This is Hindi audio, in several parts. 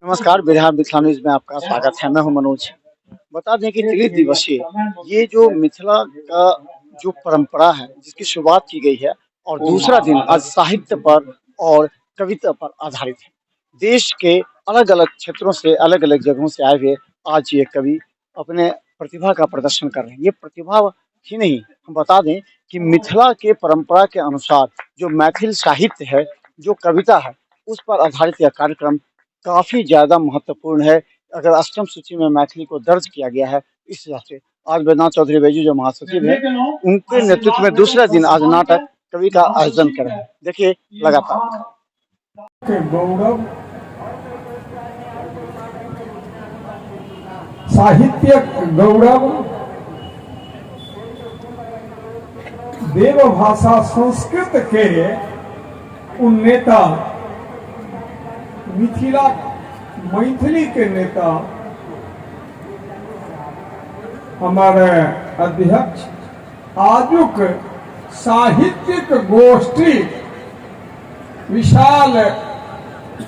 नमस्कार, बिहार मिथिला न्यूज में आपका स्वागत है। मैं हूं मनोज। बता दें कि त्रिदिवसीय ये जो मिथिला का जो परंपरा है, जिसकी शुरुआत की गई है और दूसरा दिन आज साहित्य पर और कविता पर आधारित है। देश के अलग-अलग क्षेत्रों से, अलग-अलग जगहों से आए हुए आज ये कवि अपने प्रतिभा का प्रदर्शन कर रहे हैं। ये प्रतिभा ही नहीं, हम बता दें कि मिथिला के परंपरा के अनुसार जो मैथिल साहित्य है, जो कविता है, उस पर आधारित यह कार्यक्रम काफ़ी ज़्यादा महत्वपूर्ण है। अगर अष्टम सूची में मैथिली को दर्ज किया गया है, इस हिसाब से आज बैजनाथ चौधरी बैजू जो महासचिव हैं, उनके नेतृत्व में दूसरे दिन आज नाटक कवि का आयोजन कर रहे हैं। देखिए लगातार गौरव साहित्य गौरव देव भाषा संस्कृत के उन नेता मिथिला मैथिली के नेता हमारे अध्यक्ष आजुक साहित्यिक गोष्ठी विशाल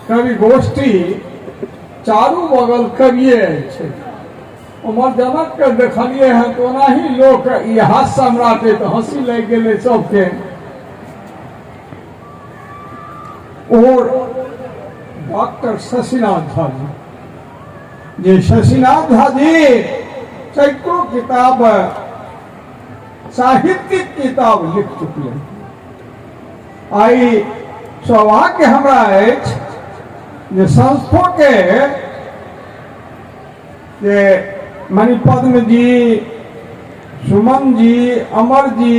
कवि गोष्ठी चारू बगल कविए उमर जनक के देखलिए हैं तो ही लोग हास्य सम्राट तो हंसी लग गए सबके। और डॉक्टर शशिनाथ झा जी शशिनाथ झा जी सैकड़ों किताब साहित्यिक किताब लिख चुके हैं। आई सौभाग्य हमारा संस्थों के मणिपद्म जी, सुमन जी, अमर जी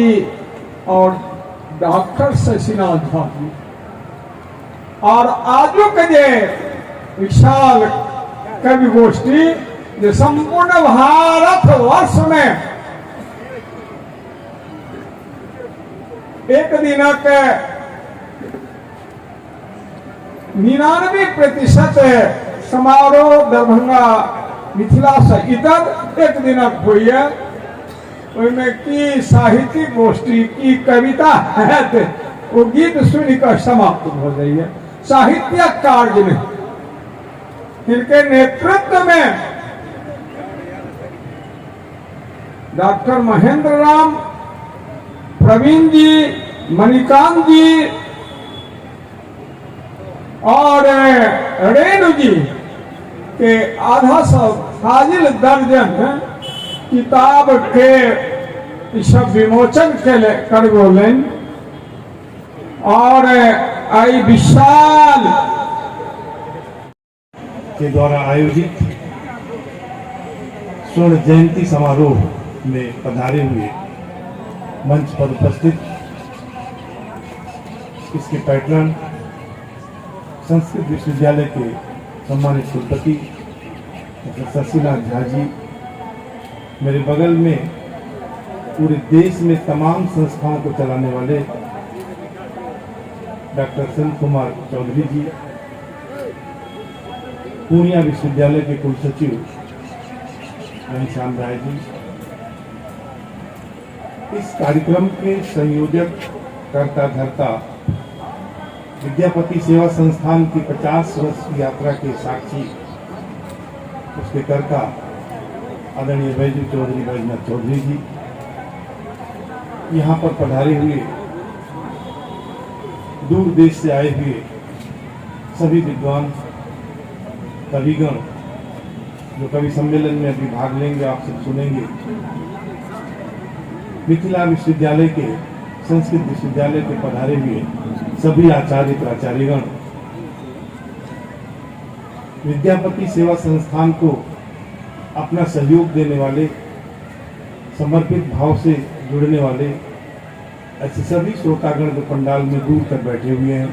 और डॉक्टर शशिनाथ झा जी और आजू के जे विशाल कवि गोष्ठी जो संपूर्ण भारत वर्ष में एक दिन के 99% समारोह दरभंगा मिथिला से इतर एक दिन हुई है। की साहित्यिक गोष्ठी की कविता है वो गीत सुनकर समाप्त हो गई है। साहित्य कार्य में इनके नेतृत्व में डॉक्टर महेंद्र राम, प्रवीण जी, मणिकांत जी और रेणु जी के आधा सौ फाजिल दर्जन किताब के सब विमोचन कर बोलें और आई विशाल के द्वारा आयोजित स्वर्ण जयंती समारोह में पधारे हुए मंच पर उपस्थित इसके पैटर्न संस्कृत विश्वविद्यालय के सम्मानित कुलपति डॉक्टर शशिनाथ झा जी, मेरे बगल में पूरे देश में तमाम संस्थाओं को चलाने वाले डॉक्टर संत कुमार चौधरी जी, पूर्णिया विश्वविद्यालय के कुलसचिव घनश्याम राय जी, इस कार्यक्रम के संयोजक करता धरता विद्यापति सेवा संस्थान की 50 वर्ष की यात्रा के साक्षी उसके कर्ता आदरणीय बैजू चौधरी बैजनाथ चौधरी जी, यहाँ पर पधारे हुए दूर देश से आए हुए सभी विद्वान कविगण जो कवि सम्मेलन में अभी भाग लेंगे, आप सब सुनेंगे। मिथिला विश्वविद्यालय के संस्कृत विश्वविद्यालय के पधारे हुए सभी आचार्य प्राचार्यगण, विद्यापति सेवा संस्थान को अपना सहयोग देने वाले, समर्पित भाव से जुड़ने वाले ऐसे सभी श्रोतागण जो पंडाल में दूर तक बैठे हुए हैं,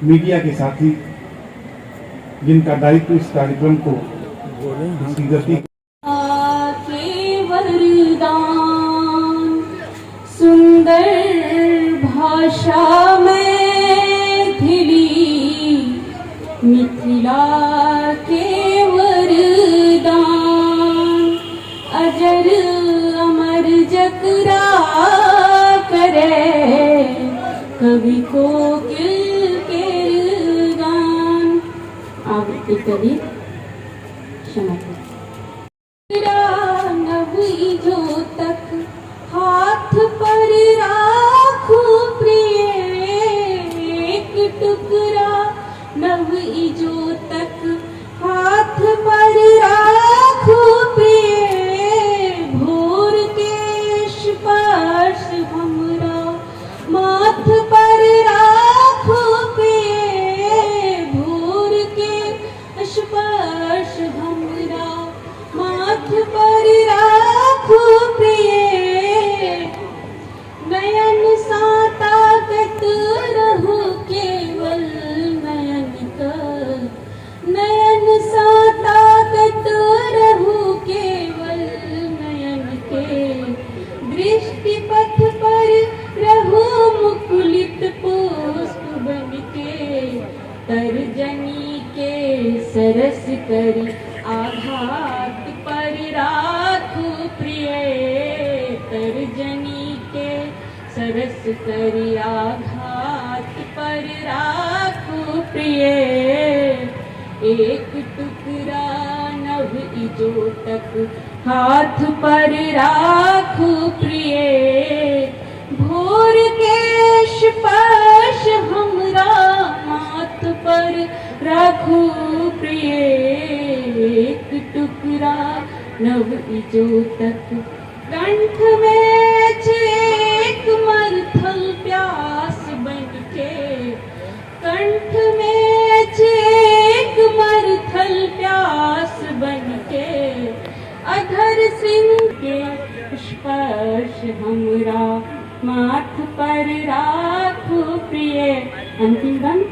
मीडिया के साथी जिनका दायित्व इस कार्यक्रम को इसकी गति सुंदर भाषा में मिथिला के वरदान अजर अमर जकरा करे कवि को किल के गान इत्यादि क्षमा नवी जो तक हाथ पर राखो प्रिय एक टुकड़ा नवी जो तक हाथ पर राखो प्रिय भोर के स्पर्श हमरा माथ पर राखो प्रिय भोर के स्पर्श हमरा माथ पर राखो प्रिय नयन सा ताकत रहो केवल नयन का नयन सा ताकत रहो केवल नयन के दृष्टि पथ पर रहो मुकुलित पुष्प बन के तर्जनी के सरस करी आघात पर राखो प्रिय तर्जनी के सरस करी आघात पर राखो प्रिय एक टुकड़ा नभ इजो तक हाथ पर राखो प्रिय भोर के स्पर्श हमरा माथ पर राखो प्रिय एक टुकड़ा नव इजो तक कंठ में एक मरथल प्यास बन के कंठ में एक मरथल प्यास बन के अधर सिंह के स्पर्श हमरा माथ पर राखो प्रिय अंतिम गण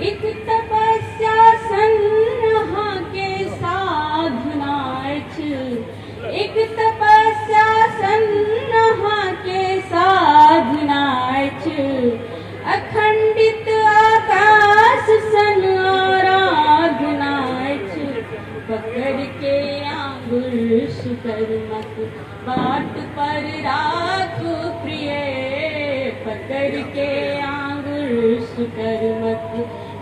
एक तपस्या सन्हा के साधना एक तपस्या सन्हा के साधना अखंडित आकाश सन आराधना पकड़ के आंगुल सुकर्मक बाट पर राखो प्रिय पकड़ के आंगुल सुकर्मक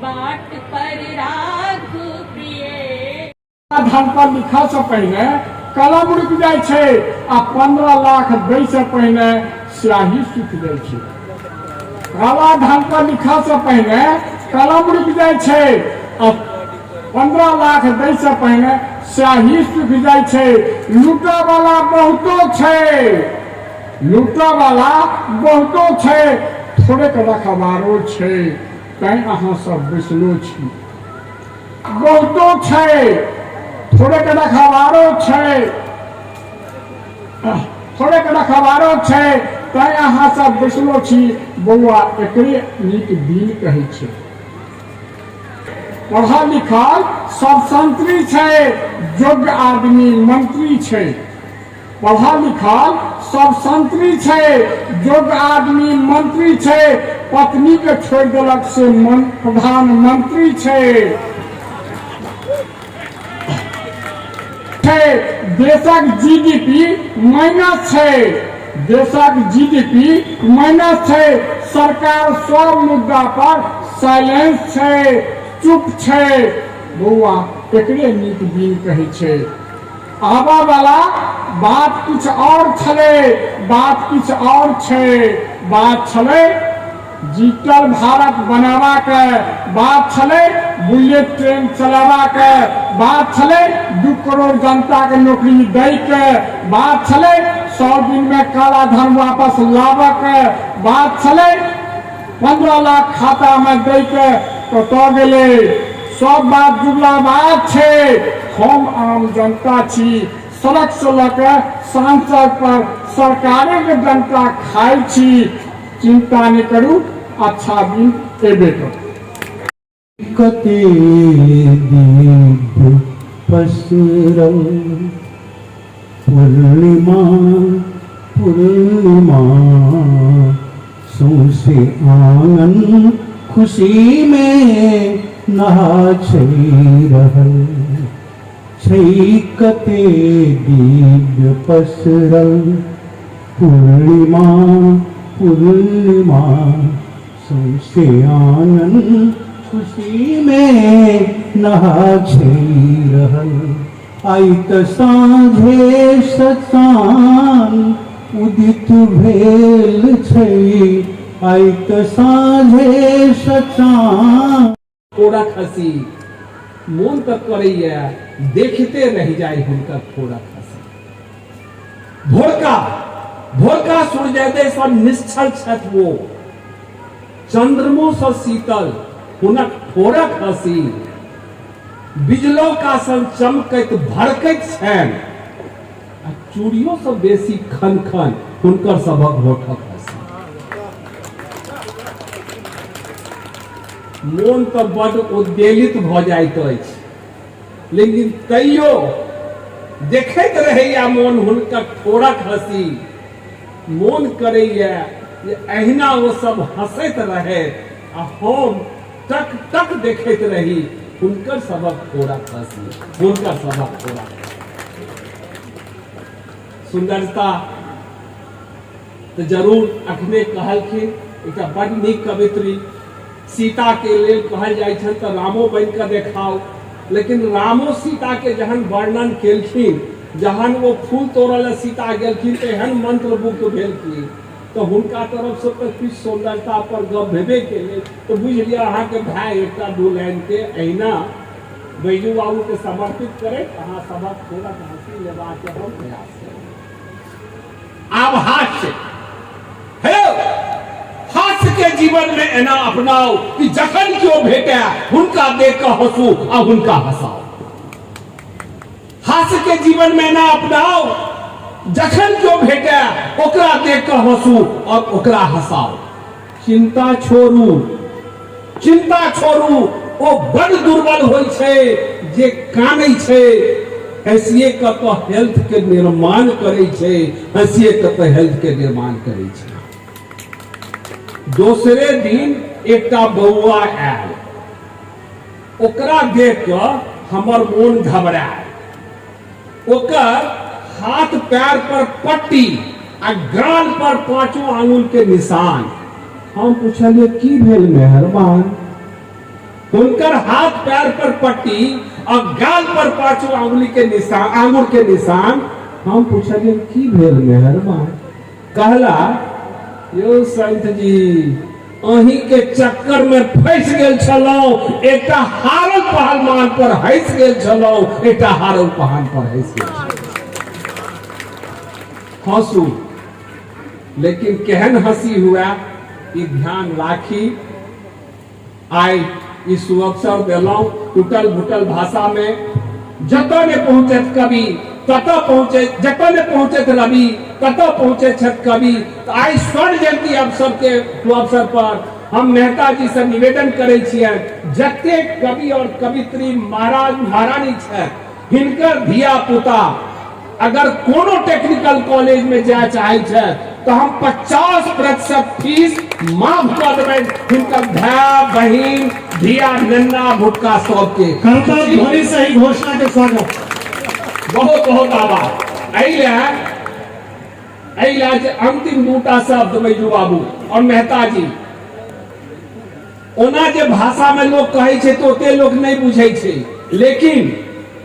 बाट पर राखो प्रिय धान पर लिखा से पहले कलम रुक जाए छे आ 15 लाख दै से पहले स्याही सूख जाए छे काला धान पर लिखा से पहले कलम रुक जाए छे आ 15 लाख दै से पहले स्याही सूख जाए छे लूटा वाला बहुतो छे लूटा वाला बहुतो छे थोड़े के रखवारो छे तैं अहाँ सब बैसलो छी बहुतो छे थोड़े के रखवारो छे थोड़े के रखवारो छे तैं अहाँ सब बैसलो छी बौआ एकरे नीक दिन कहै छै पढ़ल लिखल सब संतरी छे योग्य आदमी मंत्री छे पढ़ल लिखल सब संतरी छे योग्य आदमी मंत्री छे पत्नी के छोड़ देलक से प्रधानमंत्री छे देशक जीडीपी माइनस छे देशक जीडीपी माइनस छे सरकार सब मुद्दा पर साइलेंस छे चुप छे बौआ एकरे नीक दिन कहै छै आबा वाला बात कुछ और छले बात कुछ और छे बात छले डिजिटल भारत बनावा के बात छले बुलेट ट्रेन चलावा के बात छले 2 करोड़ जनता के नौकरी दै के बात छले 100 दिन में काला धन वापस लावा के बात छले 15 लाख खाता में दै के कतो गेले सब बात जुगला बात छे हम आम जनता छी सड़क से लके सांसद पर सरकारे के जनता खाई छी चिंता नहीं करू अच्छा दिन एबे कते दीप पसरल पूर्णिमा पूर्णिमा सौसे आंगन खुशी में नहा रहल कते दिव्य पसरल पूर्णिमा पूर्णिमा सौसे आंगन खुशी में नहा छी रहल आई त साँझे सचान उदित भेल छै आई त साँझे सचान। थोड़ा खसी मोन तक करैया देखते रह जाए हुनकर थोड़ा खसी। भोरका भोरका सूर्योदय सँ निश्चल छथि वो चंद्रमो सँ शीतल हुनक थोड़ा खसी। बिजलो का सन चमकैत भड़कैत छनि आ चूड़ियों सँ बेसी खन खन हुनकर सभक होठक हंसी। मोन तऽ बड उद्वेलित भऽ जाइत अछि, लेकिन तैयो देखैत रहैया मोन हुनकर ठोरक हंसी। मोन करैया जे अहिना ओ सब हंसैत रहे आ हम टक टक देखैत रही हुनकर सबक ठोरक हंसी, हुनकर सबक ठोरक सुंदरता। तो जरूर अखने कहलखिन एकटा बड़ नीक कवित्री सीता के लेल कहल जाइ छन तऽ रामो बन कऽ देखाओ, लेकिन रामो सीता के जहन वर्णन केलखिन, जहन वो फूल तोड़ल सीता गेलखिन तऽ एहन मंत्र मुग्ध भेलखिन तो हुनका तरफ से तो किछु सुंदरता पर गप भेबे केले। तो बुझ लिया अहाँ के भाई एकटा दू लाइन के अहिना बैजू बाबू के समर्पित करे। अहाँ सबक थोड़ा हंसी लेबा के हम प्रयास करें। आब हास्य हे हास्य के जीवन में एना अपनाओ कि जखन क्यों भेटे हुनका देख कऽ हंसू आ हुनका हंसाओ। हास्य के जीवन में एना अपनाओ जखन क्यों भेटे ओकरा देख कऽ हंसू और ओकरा हंसाओ। चिंता छोड़ू, चिंता छोड़ू, ओ बड़ दुर्बल होइ छै जे कानै छै। हंसिए कऽ तो हेल्थ के निर्माण करे छै, हंसिए कऽ तो हेल्थ के निर्माण करे छै। दोसरे दिन एकटा बौआ आयल, ओकरा देख कऽ हमर मोन घबरायल। ओकर हाथ पैर पर पट्टी आ गाल पर पांचों आंगुल के निशान। हम पूछलिए की भेल मेहरबान? हुनकर हाथ पैर पर पट्टी और गाल पर पांचों आंगुली के निशान, आंगुल के निशान। हम पूछलिए की भेल मेहरबान? कहला यौ संत जी अहीं के चक्कर में फंस गेल छलौं, एकटा हारल पहलवान पर हंस गेल छलौं, एकटा हारल पहलवान पर हंस गेल छलौं। हंसू, लेकिन केहन हंसी हुआ ई ध्यान राखी। आइ ई सुअवसर देलौं टूटल फूटल भाषा में। जतऽ ने पहुंचत कवि ततऽ पहुंचे, जतऽ ने पहुंचत रवि ततऽ पहुंचे छथि कवि। तो आइ स्वर्ण जयंती अवसर के अवसर पर हम मेहता जी से निवेदन करे छियनि, जते कवि और कवित्री महाराज महारानी छथि हिनकर धिया पुता अगर कोनो टेक्निकल कॉलेज में जाय चाहे छथि तो हम 50% फीस माफ कर देबनि हिनकर भाई बहिन धिया नन्ना भुटका सबके। ध्वनि से ही घोषणा के स्वागत। बहुत बहुत आभार। अइला जे अंतिम दूटा शब्द बैजू बाबू और मेहता जी। ओना जे भाषा में लोग कहे छै तो ओते लोग नहीं बुझे छै, लेकिन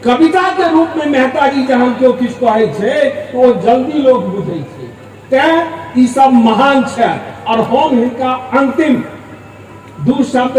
कविता के रूप में मेहता जी जहन केओ किछु कहे छै तो जल्दी लोग बुझे छै। तें ई सब महान छै और हम हिनका अंतिम दू शब्द